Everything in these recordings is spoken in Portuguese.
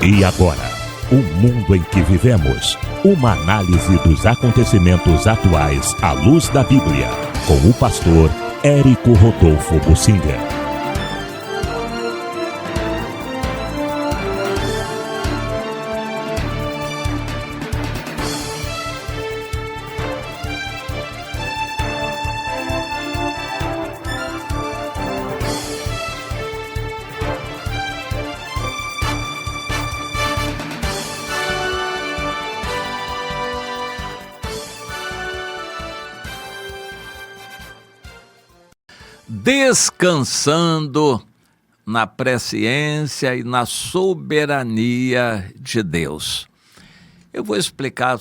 E agora, o mundo em que vivemos. Uma análise dos acontecimentos atuais à luz da Bíblia. Com o pastor Érico Rodolfo Bussinger. Descansando na presciência e na soberania de Deus. Eu vou explicar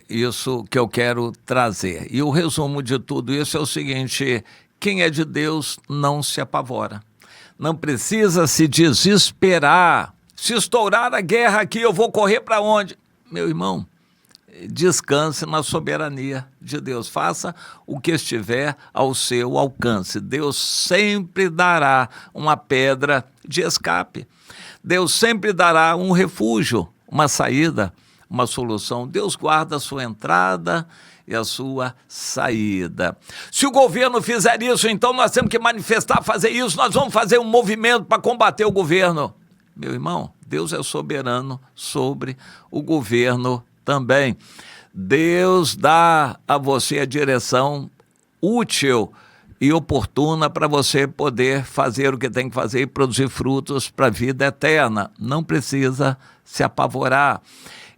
isso que eu quero trazer. E o resumo de tudo isso é o seguinte: quem é de Deus não se apavora. Não precisa se desesperar. Se estourar a guerra aqui, eu vou correr para onde? Meu irmão, descanse na soberania de Deus. Faça o que estiver ao seu alcance. Deus sempre dará uma pedra de escape. Deus sempre dará um refúgio, uma saída, uma solução. Deus guarda a sua entrada e a sua saída. Se o governo fizer isso, então nós temos que manifestar, fazer isso. Nós vamos fazer um movimento para combater o governo. Meu irmão, Deus é soberano sobre o governo também. Deus dá a você a direção útil e oportuna para você poder fazer o que tem que fazer e produzir frutos para a vida eterna. Não precisa se apavorar.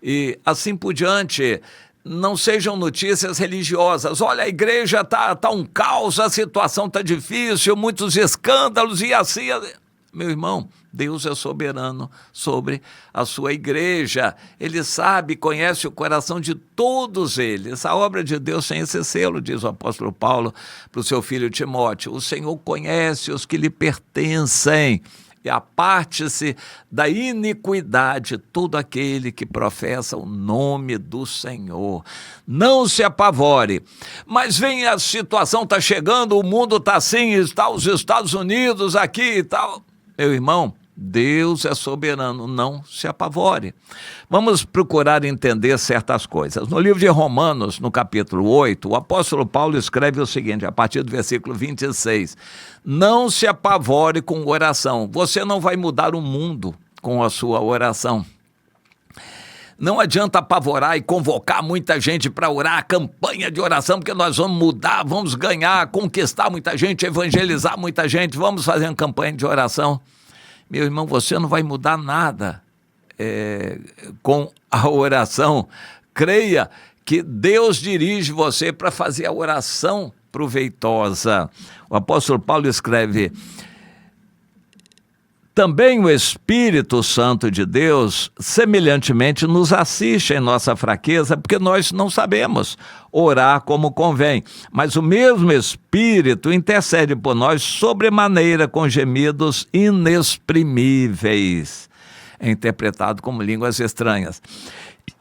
E assim por diante, não sejam notícias religiosas. Olha, a igreja tá um caos, a situação tá difícil, muitos escândalos e assim... Meu irmão, Deus é soberano sobre a sua igreja. Ele sabe, conhece o coração de todos eles. A obra de Deus tem esse selo, diz o apóstolo Paulo para o seu filho Timóteo. O Senhor conhece os que lhe pertencem. E aparte-se da iniquidade todo aquele que professa o nome do Senhor. Não se apavore. Mas vem a situação, está chegando, o mundo está assim, está os Estados Unidos aqui e tal. Meu irmão, Deus é soberano, não se apavore. Vamos procurar entender certas coisas. No livro de Romanos, no capítulo 8, o apóstolo Paulo escreve o seguinte, a partir do versículo 26. Não se apavore com oração. Você não vai mudar o mundo com a sua oração. Não adianta apavorar e convocar muita gente para orar, a campanha de oração, porque nós vamos mudar, vamos ganhar, conquistar muita gente, evangelizar muita gente, vamos fazer uma campanha de oração. Meu irmão, você não vai mudar nada com a oração. Creia que Deus dirige você para fazer a oração proveitosa. O apóstolo Paulo escreve: também o Espírito Santo de Deus, semelhantemente, nos assiste em nossa fraqueza, porque nós não sabemos orar como convém. Mas o mesmo Espírito intercede por nós sobremaneira com gemidos inexprimíveis. É interpretado como línguas estranhas.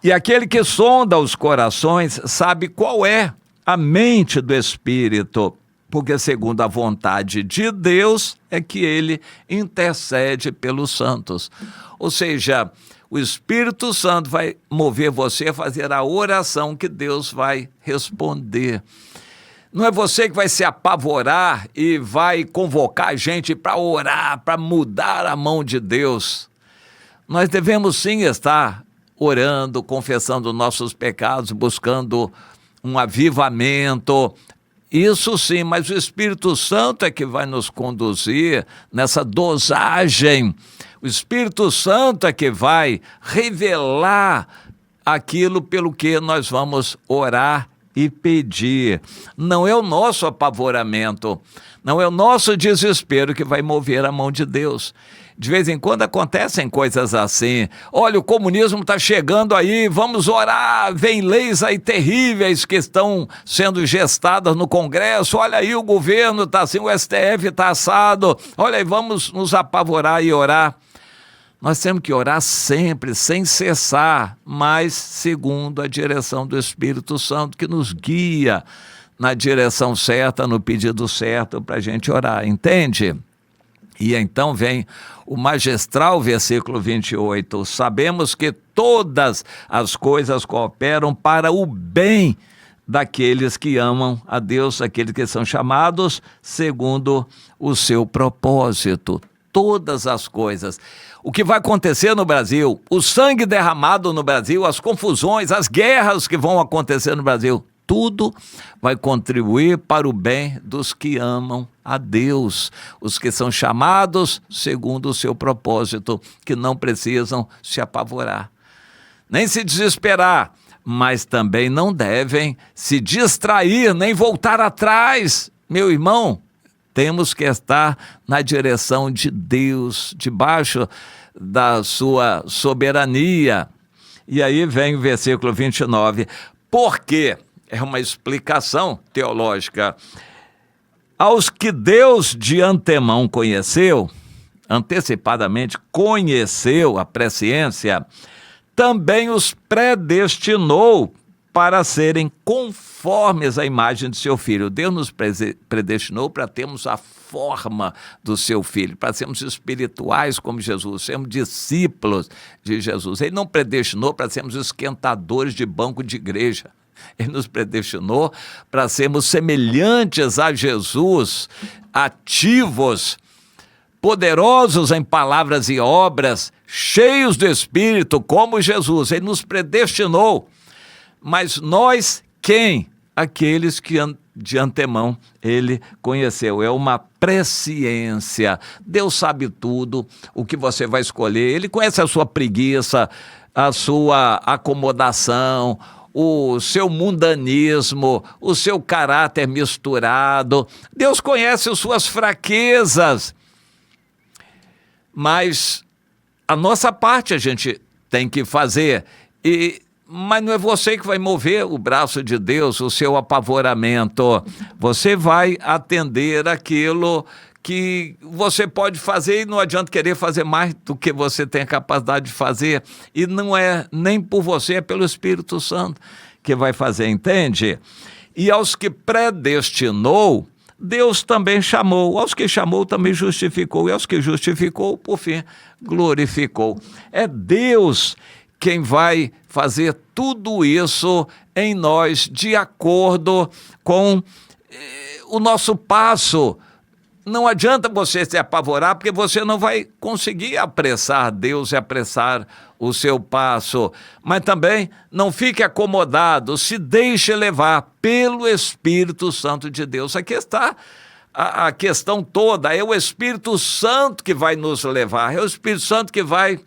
E aquele que sonda os corações sabe qual é a mente do Espírito, porque segundo a vontade de Deus é que ele intercede pelos santos. Ou seja, o Espírito Santo vai mover você a fazer a oração que Deus vai responder. Não é você que vai se apavorar e vai convocar gente para orar, para mudar a mão de Deus. Nós devemos sim estar orando, confessando nossos pecados, buscando um avivamento. Isso sim, mas o Espírito Santo é que vai nos conduzir nessa dosagem. O Espírito Santo é que vai revelar aquilo pelo que nós vamos orar e pedir. Não é o nosso apavoramento, não é o nosso desespero que vai mover a mão de Deus. De vez em quando acontecem coisas assim. Olha, o comunismo está chegando aí, vamos orar. Vem leis aí terríveis que estão sendo gestadas no Congresso. Olha aí, o governo está assim, o STF está assado. Olha aí, vamos nos apavorar e orar. Nós temos que orar sempre, sem cessar, mas segundo a direção do Espírito Santo, que nos guia na direção certa, no pedido certo para a gente orar, entende? E então vem o magistral versículo 28. Sabemos que todas as coisas cooperam para o bem daqueles que amam a Deus, aqueles que são chamados segundo o seu propósito. Todas as coisas. O que vai acontecer no Brasil, o sangue derramado no Brasil, as confusões, as guerras que vão acontecer no Brasil, tudo vai contribuir para o bem dos que amam a Deus, os que são chamados segundo o seu propósito, que não precisam se apavorar, nem se desesperar, mas também não devem se distrair, nem voltar atrás. Meu irmão, temos que estar na direção de Deus, debaixo da sua soberania. E aí vem o versículo 29. Porque é uma explicação teológica. Aos que Deus de antemão conheceu, antecipadamente conheceu a presciência, também os predestinou para serem conformes à imagem de seu Filho. Deus nos predestinou para termos a forma do seu Filho, para sermos espirituais como Jesus, sermos discípulos de Jesus. Ele não predestinou para sermos esquentadores de banco de igreja. Ele nos predestinou para sermos semelhantes a Jesus, ativos, poderosos em palavras e obras, cheios do Espírito como Jesus. Ele nos predestinou. Mas nós, quem? Aqueles que de antemão ele conheceu. É uma presciência. Deus sabe tudo, o que você vai escolher. Ele conhece a sua preguiça, a sua acomodação, o seu mundanismo, o seu caráter misturado. Deus conhece as suas fraquezas. Mas a nossa parte a gente tem que fazer. Mas não é você que vai mover o braço de Deus, o seu apavoramento. Você vai atender aquilo que você pode fazer e não adianta querer fazer mais do que você tem a capacidade de fazer. E não é nem por você, é pelo Espírito Santo que vai fazer, entende? E aos que predestinou, Deus também chamou. Aos que chamou também justificou. E aos que justificou, por fim, glorificou. É Deus quem vai fazer tudo isso em nós de acordo com o nosso passo. Não adianta você se apavorar, porque você não vai conseguir apressar Deus e apressar o seu passo. Mas também não fique acomodado, se deixe levar pelo Espírito Santo de Deus. Aqui está a questão toda, é o Espírito Santo que vai nos levar, é o Espírito Santo que vai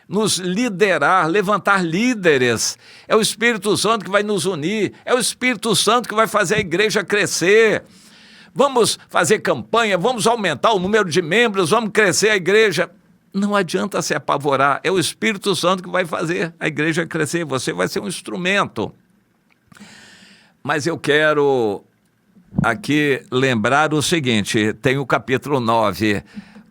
nos liderar, levantar líderes. É o Espírito Santo que vai nos unir, é o Espírito Santo que vai fazer a igreja crescer. Vamos fazer campanha, vamos aumentar o número de membros, vamos crescer a igreja. Não adianta se apavorar, é o Espírito Santo que vai fazer a igreja crescer, você vai ser um instrumento. Mas eu quero aqui lembrar o seguinte, tem o capítulo 9,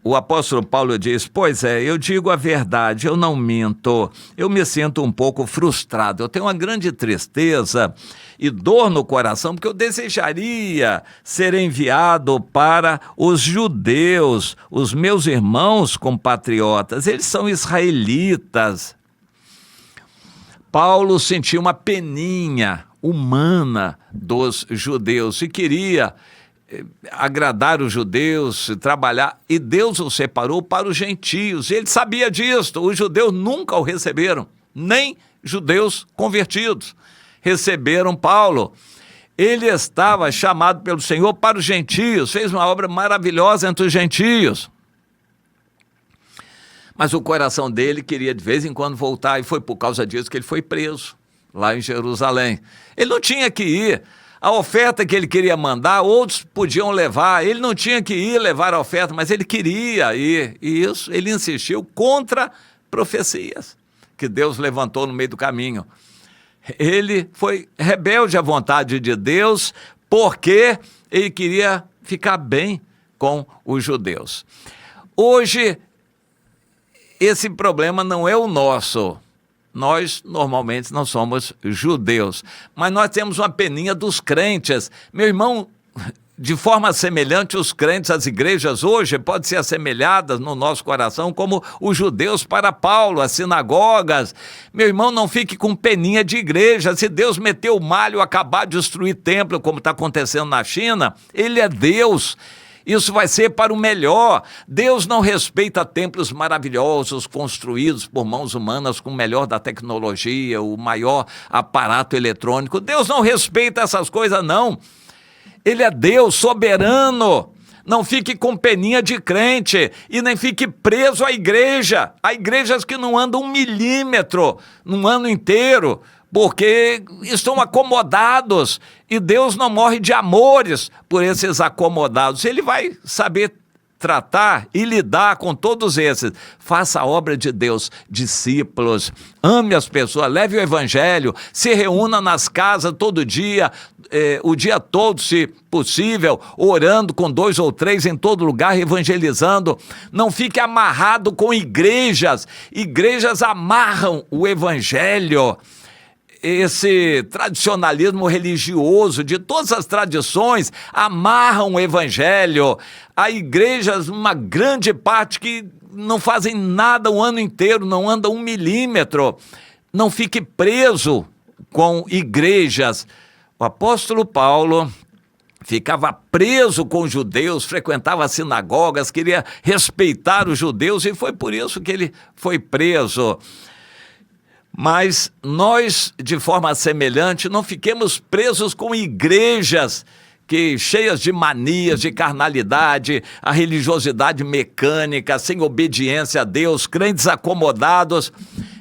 o apóstolo Paulo diz, pois é, eu digo a verdade, eu não minto, eu me sinto um pouco frustrado, eu tenho uma grande tristeza e dor no coração, porque eu desejaria ser enviado para os judeus, os meus irmãos compatriotas, eles são israelitas. Paulo sentiu uma peninha humana dos judeus e queria agradar os judeus, trabalhar, e Deus o separou para os gentios. Ele sabia disso, os judeus nunca o receberam, nem judeus convertidos receberam Paulo. Ele estava chamado pelo Senhor para os gentios, fez uma obra maravilhosa entre os gentios. Mas o coração dele queria de vez em quando voltar, e foi por causa disso que ele foi preso lá em Jerusalém. Ele não tinha que ir. A oferta que ele queria mandar, outros podiam levar, ele não tinha que ir levar a oferta, mas ele queria ir, e isso ele insistiu contra profecias que Deus levantou no meio do caminho. Ele foi rebelde à vontade de Deus, porque ele queria ficar bem com os judeus. Hoje, esse problema não é o nosso. Nós, normalmente, não somos judeus, mas nós temos uma peninha dos crentes. Meu irmão, De forma semelhante, os crentes, as igrejas hoje podem ser assemelhadas no nosso coração como os judeus para Paulo, as sinagogas. Meu irmão, não fique com peninha de igreja. Se Deus meteu o malho, acabar de destruir templo, como está acontecendo na China, Ele é Deus. Isso vai ser para o melhor. Deus não respeita templos maravilhosos construídos por mãos humanas com o melhor da tecnologia, o maior aparato eletrônico. Deus não respeita essas coisas, não. Ele é Deus soberano. Não fique com peninha de crente e nem fique preso à igreja. Há igrejas que não andam 1 milímetro num ano inteiro, porque estão acomodados, e Deus não morre de amores por esses acomodados. Ele vai saber tratar e lidar com todos esses. Faça a obra de Deus, discípulos, ame as pessoas, leve o evangelho, se reúna nas casas todo dia, o dia todo, se possível, orando com 2 ou 3 em todo lugar, evangelizando. Não fique amarrado com igrejas. Igrejas amarram o evangelho. Esse tradicionalismo religioso de todas as tradições amarram o evangelho. Há igrejas, uma grande parte, que não fazem nada o ano inteiro, não andam 1 milímetro. Não fique preso com igrejas. O apóstolo Paulo ficava preso com os judeus, frequentava sinagogas, queria respeitar os judeus, e foi por isso que ele foi preso. Mas nós, de forma semelhante, não fiquemos presos com igrejas cheias de manias, de carnalidade, a religiosidade mecânica, sem obediência a Deus, crentes acomodados.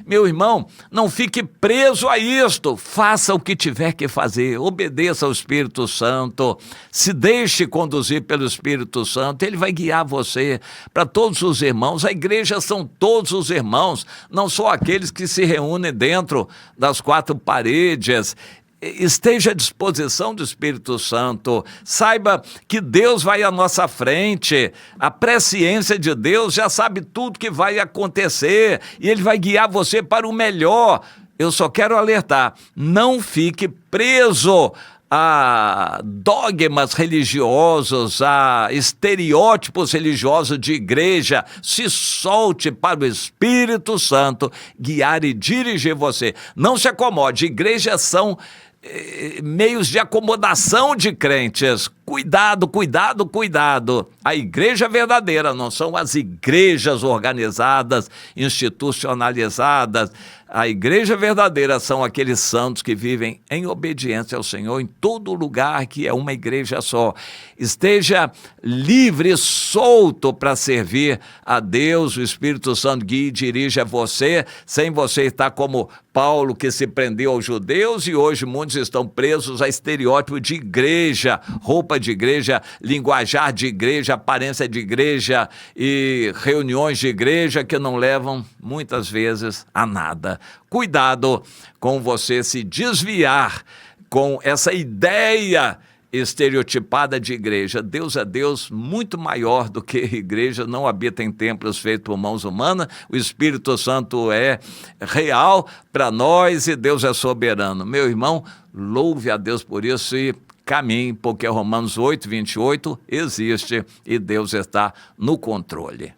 Meu irmão, não fique preso a isto. Faça o que tiver que fazer, obedeça ao Espírito Santo, se deixe conduzir pelo Espírito Santo. Ele vai guiar você. Para todos os irmãos, a igreja são todos os irmãos, não só aqueles que se reúnem dentro das 4 paredes. Esteja à disposição do Espírito Santo, saiba que Deus vai à nossa frente, a presciência de Deus já sabe tudo que vai acontecer, e Ele vai guiar você para o melhor. Eu só quero alertar, não fique preso a dogmas religiosos, a estereótipos religiosos de igreja. Se solte para o Espírito Santo guiar e dirigir você. Não se acomode, igrejas são meios de acomodação de crentes. Cuidado, cuidado, cuidado. A igreja verdadeira não são as igrejas organizadas, institucionalizadas. A igreja verdadeira são aqueles santos que vivem em obediência ao Senhor em todo lugar, que é uma igreja só. Esteja livre, solto para servir a Deus. O Espírito Santo guia e dirige a você, sem você estar como Paulo, que se prendeu aos judeus, e hoje muitos estão presos a estereótipo de igreja, roupa de igreja, linguajar de igreja, aparência de igreja e reuniões de igreja que não levam muitas vezes a nada. Cuidado com você se desviar com essa ideia estereotipada de igreja. Deus é Deus muito maior do que igreja, não habita em templos feitos por mãos humanas. O Espírito Santo é real para nós e Deus é soberano. Meu irmão, louve a Deus por isso e caminhe, porque Romanos 8:28 existe e Deus está no controle.